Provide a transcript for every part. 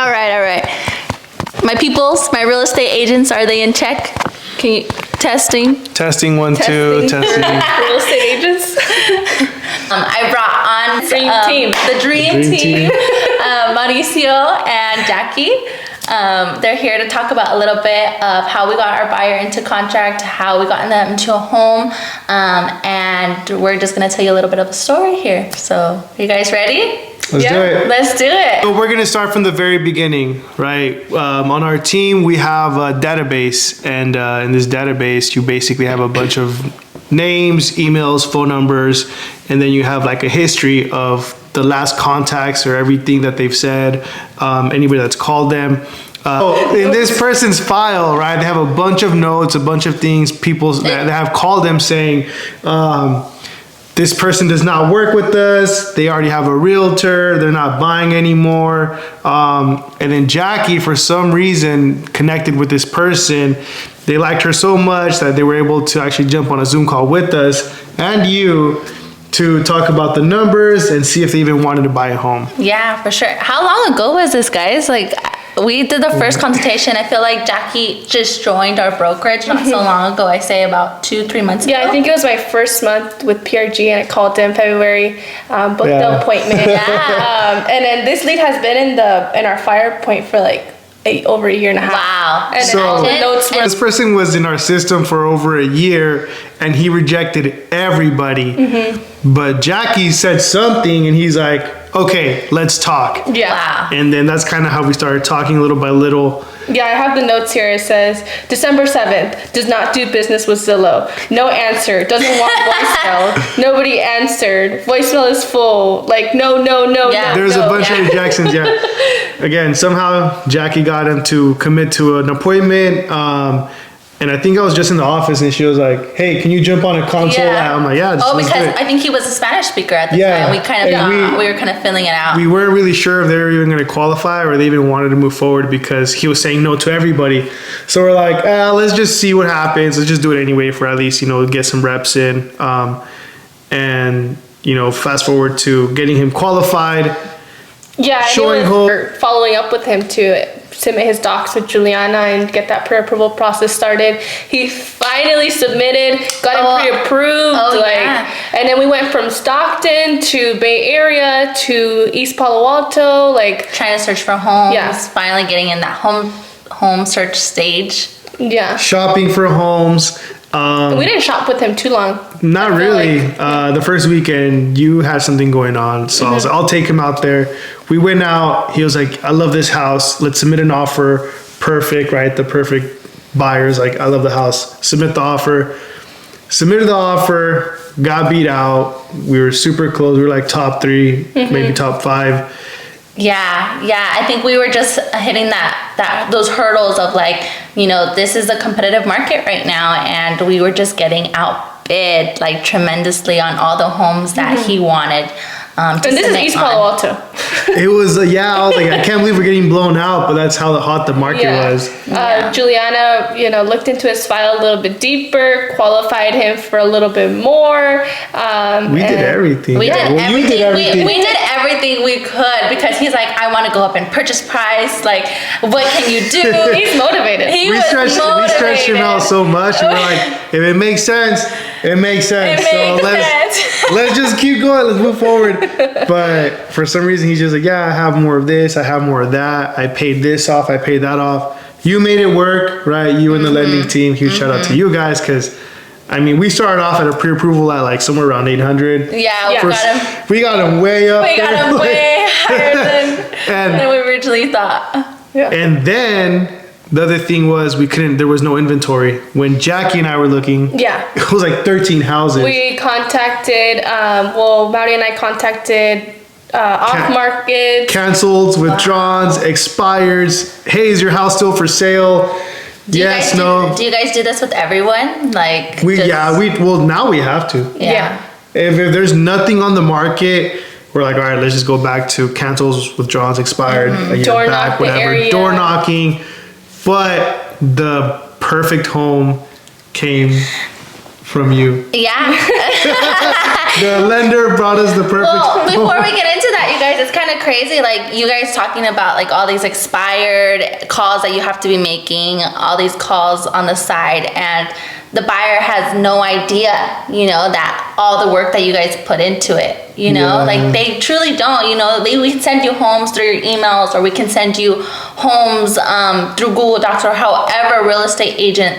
All right. My peoples, my real estate agents, are they in check? Can you, testing? Testing 1, 2, testing. Real estate agents. I brought on the dream team, Mauricio and Jackie. They're here to talk about a little bit of how we got our buyer into contract, how we got them into a home, and we're just gonna tell you a little bit of a story here. So, you guys ready? Let's do it. Let's do it. So we're gonna start from the very beginning, right? On our team, we have a database, and in this database, you basically have a bunch of names, emails, phone numbers, and then you have like a history of the last contacts or everything that they've said, anybody that's called them. In this person's file, right, they have a bunch of notes, a bunch of things, people that have called them saying, this person does not work with us, they already have a realtor, they're not buying anymore. And then Jackie, for some reason, connected with this person. They liked her so much that they were able to actually jump on a Zoom call with us and you to talk about the numbers and see if they even wanted to buy a home. Yeah, for sure. How long ago was this, guys? Like, we did the first consultation. I feel like Jackie just joined our brokerage not so long ago. I say about 2-3 months ago. Yeah, I think it was my first month with PRG, and I called in February, booked the appointment. Yeah. And then this lead has been in our fire point for like over a year and a half. Wow. And So- all the notes were This person was in our system for over a year and he rejected everybody. But Jackie said something and he's like, okay, let's talk. yeah. Wow. And then that's kind of how we started talking little by little. Yeah, I have the notes here. It says, December 7th, does not do business with Zillow. No answer, doesn't want voicemail. Nobody answered. Voicemail is full. Like, no. Yeah. There's a bunch Yeah. of rejections, yeah. Again, somehow Jackie got him to commit to an appointment. And I think I was just in the office and she was like, hey, can you jump on a console? Yeah. I'm like, yeah, Oh, let's because do it. I think he was a Spanish speaker at the Yeah. time. We kind of And we were kind of filling it out. We weren't really sure if they were even going to qualify or they even wanted to move forward because he was saying no to everybody. So we're like, let's just see what happens. Let's just do it anyway for at least, get some reps in. And, fast forward to getting him qualified. Yeah, Showing following up with him to submit his docs with Juliana and get that pre-approval process started. He finally submitted, got him pre-approved. Yeah. And then we went from Stockton to Bay Area to East Palo Alto. Trying to search for homes. Yeah. Finally getting in that home search stage. Yeah. Shopping for homes. We didn't shop with him too long. Not really. The first weekend, you had something going on. So I was like, I'll take him out there. We went out. He was like, I love this house. Let's submit an offer. Perfect, right? The perfect buyers. Like, I love the house. Submit the offer. Submitted the offer. Got beat out. We were super close. We were like top 3, maybe top 5. Yeah. I think we were just hitting those hurdles of this is a competitive market right now, and we were just getting outbid tremendously on all the homes that he wanted. And this is East Palo Alto. It was, I was like, I can't believe we're getting blown out, but that's how hot the market was. Juliana, looked into his file a little bit deeper, qualified him for a little bit more. We did everything. We did everything. You did everything. We did everything we could because he's like, I want to go up in purchase price. Like, what can you do? He's motivated. We stretched him out so much. We were like, if it makes sense, it makes sense. Let's just keep going. Let's move forward. But for some reason, he's just like, yeah, I have more of this. I have more of that. I paid this off. I paid that off. You made it work, right? You and the lending team. Huge shout out to you guys because, we started off at a pre-approval at somewhere around 800. Yeah, we got him way up. We got him way higher than we originally thought. Yeah. And then the other thing was there was no inventory. When Jackie and I were looking, it was like 13 houses. We contacted, Mauri and I contacted off-market. Canceled, withdrawns, expires. Hey, is your house still for sale? Yes, no. Do you guys do this with everyone? Now we have to. Yeah. If there's nothing on the market, we're like, all right, let's just go back to cancels, withdrawals, expired, a year Door back, knock the whatever. area. Door knocking. But the perfect home came from you. Yeah. The lender brought us the perfect home. Before we get into to that, you guys, it's kind of crazy. Like you guys talking about like all these expired calls that you have to be making, all these calls on the side, and the buyer has no idea, you know, that all the work that you guys put into it, you know, Yeah. like they truly don't, you know, we can send you homes through your emails, or we can send you homes through Google Docs, or however a real estate agent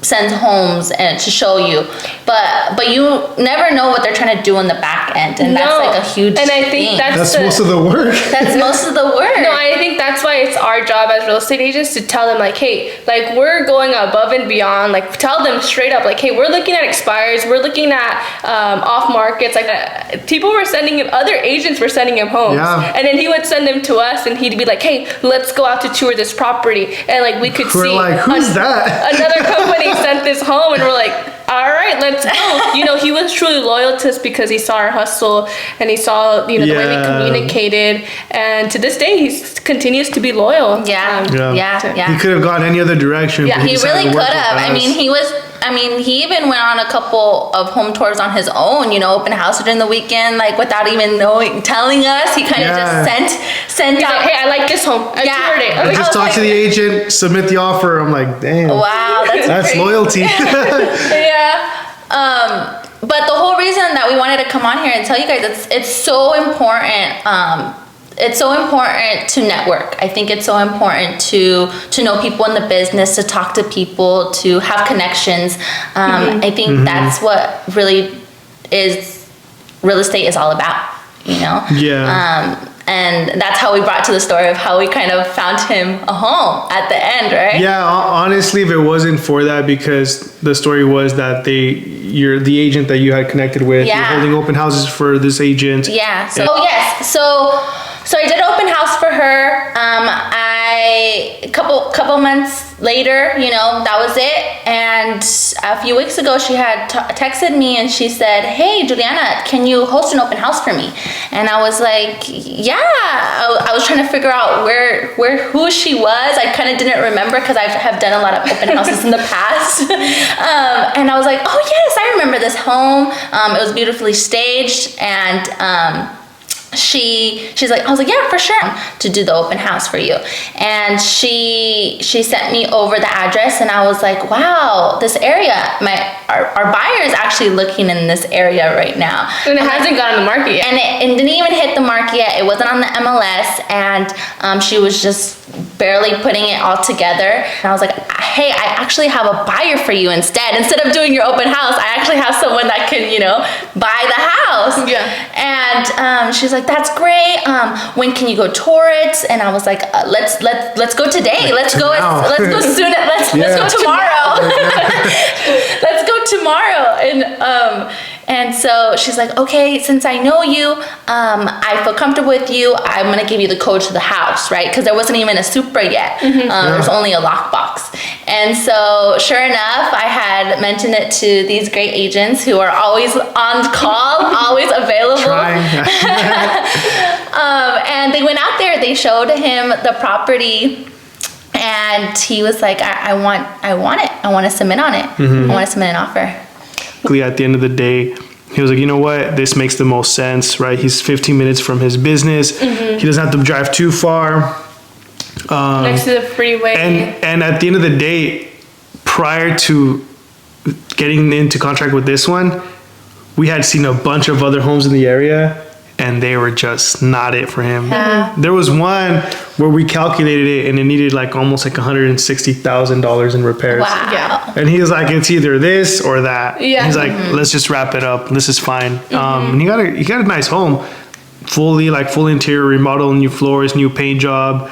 sends homes and to show you, but you never know what they're trying to do in the back end, and that's like a huge and I think thing. that's most of the work. That's most of the work. No, I think that's why it's our job as real estate agents to tell them, like, hey, like, we're going above and beyond. Like, tell them straight up, like, hey, we're looking at expires, we're looking at off markets. Like, people were sending him, other agents were sending him homes, Yeah. and then he would send them to us, and he'd be like, hey, let's go out to tour this property, and like we could We're see like, who's that? another company sent this home, and we're like, all right, let's go. You know, he was truly loyal to us because he saw our hustle, and he saw, you know, the way we Yeah. communicated, and to this day he continues to be loyal. Yeah, Yeah. yeah. He could have gone any other direction. Yeah, but He decided really to could work with have. I us. mean, he even went on a couple of home tours on his own, you know, open house during the weekend, like without even telling us. He kind of Yeah. just sent He's out. like, hey, I like this home. I Yeah. toured it. I I'm like, just was talked to the like- agent, submit the offer. I'm like, damn. Wow, That's crazy. loyalty. Yeah. But the whole reason that we wanted to come on here and tell you guys, it's so important. It's so important to network. I think it's so important to know people in the business, to talk to people, to have connections. I think that's what really is real estate is all about, you know? Yeah. And that's how we brought to the story of how we kind of found him a home at the end, right? Yeah, honestly, if it wasn't for that, because the story was that you're the agent that you had connected with. Yeah. You're holding open houses for this agent. Yeah. So yes. So I did open house for her. A couple months later, you know, that was it. And a few weeks ago, she had texted me and she said, "Hey, Juliana, can you host an open house for me?" And I was like, "Yeah." I was trying to figure out who she was. I kind of didn't remember because I have done a lot of open houses in the past. And I was like, "Oh yes, I remember this home. It was beautifully staged and." She's like, I was like, yeah, for sure, to do the open house for you. And she sent me over the address, and I was like, wow, this area, our buyer is actually looking in this area right now. and it hasn't gone on the market yet. And it didn't even hit the market yet. It wasn't on the MLS, and she was just barely putting it all together. And I was like, hey, I actually have a buyer for you instead. Instead of doing your open house, I actually have someone that can, you know, buy the house. Yeah. And she's like, that's great. When can you go tour it? And I was like, let's go today. Let's go soon. Let's go tomorrow. Let's go tomorrow. And so she's like, okay, since I know you, I feel comfortable with you, I'm gonna give you the code to the house, right? Because there wasn't even a Supra yet. There's only a lockbox. And so sure enough, I had mentioned it to these great agents who are always on call, always available. Trying. And they went out there, they showed him the property, and he was like, I want it. I want to submit on it. I want to submit an offer. At the end of the day, he was like, you know what, this makes the most sense, right? He's 15 minutes from his business. He doesn't have to drive too far. Next to the freeway. And at the end of the day, prior to getting into contract with this one, we had seen a bunch of other homes in the area, and they were just not it for him. There was one where we calculated it, and it needed like almost like $160,000 in repairs. Wow. Yeah. And he was like, it's either this or that. Yeah. He's like, let's just wrap it up. This is fine. And he got a nice home, full interior remodel, new floors, new paint job,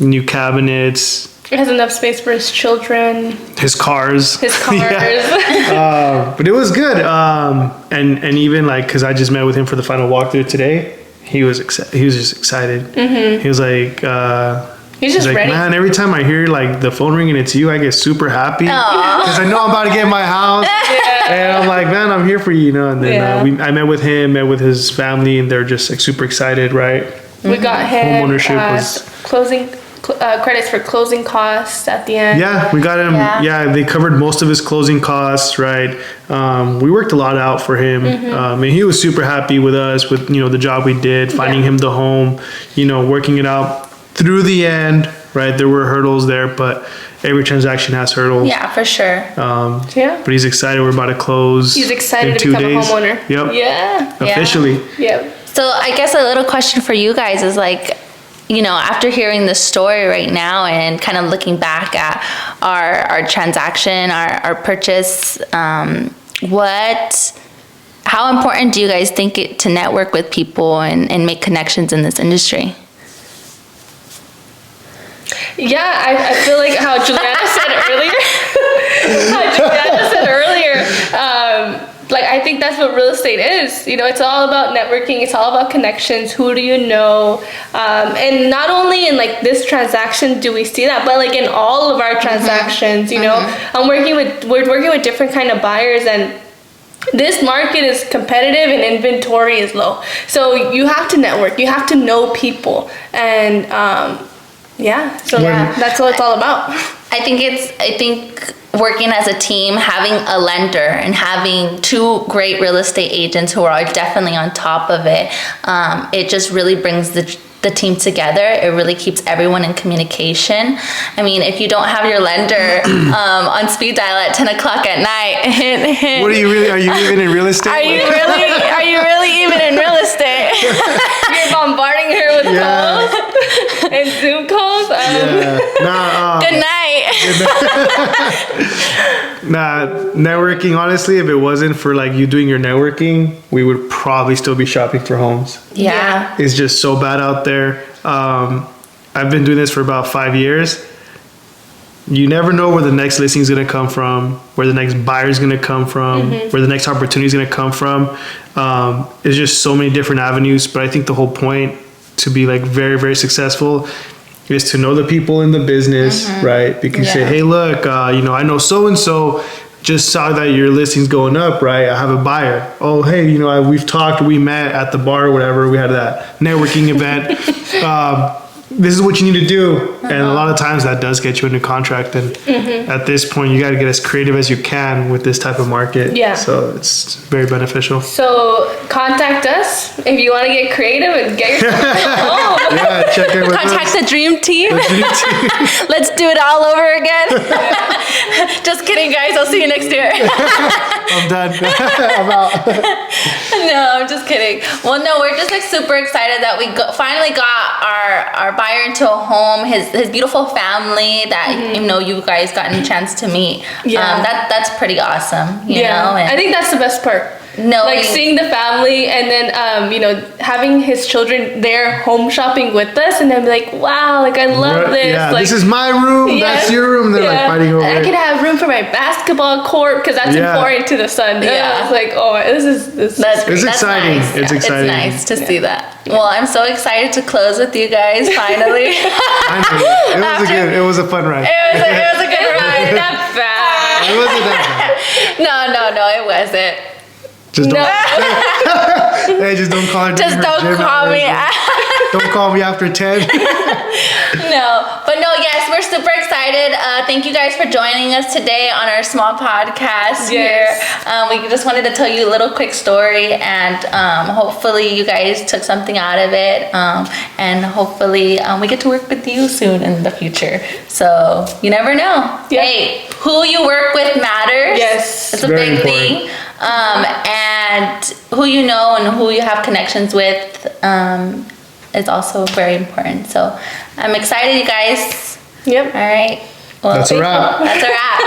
new cabinets, It has enough space for his children, his cars. his cars. Yeah. But it was good. And even like, cause I just met with him for the final walkthrough today. He was just excited. He was like, He's just like, ready. man, every time I hear like the phone ring and it's you, I get super happy because I know I'm about to get my house. And I'm like, man, I'm here for you, you know. And then I met with him, met with his family, and they're just like super excited, right? We got him Homeownership at was- closing credits for closing costs at the end. Yeah, we got him. Yeah. Yeah, they covered most of his closing costs, right? We worked a lot out for him, and he was super happy with us, with the job we did, finding him the home, working it out through the end, right? There were hurdles there, but every transaction has hurdles. Yeah, for sure. Yeah. But he's excited. We're about to close. He's excited in to 2 become days. a homeowner. Yep. Yeah. Officially. Yep. So I guess a little question for you guys is like, after hearing the story right now and kind of looking back at our transaction, our purchase, how important do you guys think it to network with people and make connections in this industry? Yeah, I feel like how Juliana said earlier, like I think that's what real estate is. It's all about networking. It's all about connections. Who do you know? And not only in like this transaction do we see that, but like in all of our transactions. We're working with different kind of buyers, and this market is competitive and inventory is low. So you have to network. You have to know people, and that's what it's all about. I think working as a team, having a lender and having 2 great real estate agents who are definitely on top of it, it just really brings the team together. It really keeps everyone in communication. I mean, if you don't have your lender on speed dial at 10 o'clock at night, What are you even in real estate? Are you really even in real estate? You're bombarding her with calls and Zoom calls. Good night. Nah, networking, honestly, if it wasn't for like you doing your networking, we would probably still be shopping for homes. Yeah. It's just so bad out there. I've been doing this for about 5 years. You never know where the next listing is going to come from, where the next buyer is going to come from, where the next opportunity is going to come from. It's just so many different avenues. But I think the whole point to be like very, very successful is to know the people in the business, right? Because you say, hey, look, I know so-and-so just saw that your listing's going up, right? I have a buyer. Oh, hey, we've talked, we met at the bar or whatever. We had that networking event. This is what you need to do. And a lot of times that does get you into contract. And at this point, you got to get as creative as you can with this type of market. Yeah. So it's very beneficial. So contact us if you want to get creative and get yourself home. Yeah, check in with Contact us. the dream team. Let's do it all over again. Just kidding, guys. I'll see you next year. I'm done. I'm out. No, I'm just kidding. Well, no, we're just like super excited that we finally got our buyer into a home. His beautiful family that you guys gotten a chance to meet. Yeah. That's pretty awesome. You know, and I think that's the best part. Like seeing the family and then having his children there home shopping with us, and then be like, wow, like I love this. Yeah, like, this is my room. That's your room. They're like fighting over I it. could have room for my basketball court because that's important to the son. Yeah. It's like, oh, this is It's that's exciting. Nice. It's exciting. It's nice to see that. Well, I'm so excited to close with you guys finally. It was a fun ride. It was a good ride. not bad. It wasn't that No, it wasn't. bad. Just don't. Hey, just don't call her. Just don't call me. Don't call me after 10. Yes, we're super excited. Thank you guys for joining us today on our small podcast here. We just wanted to tell you a little quick story, and hopefully you guys took something out of it, and hopefully we get to work with you soon in the future. So you never know. Yeah. Hey, who you work with matters. Yes. It's a Very big important. thing. And who you know and who you have connections with is also very important. So I'm excited, you guys. Yep. All right. Well, That's a wrap. That's a wrap.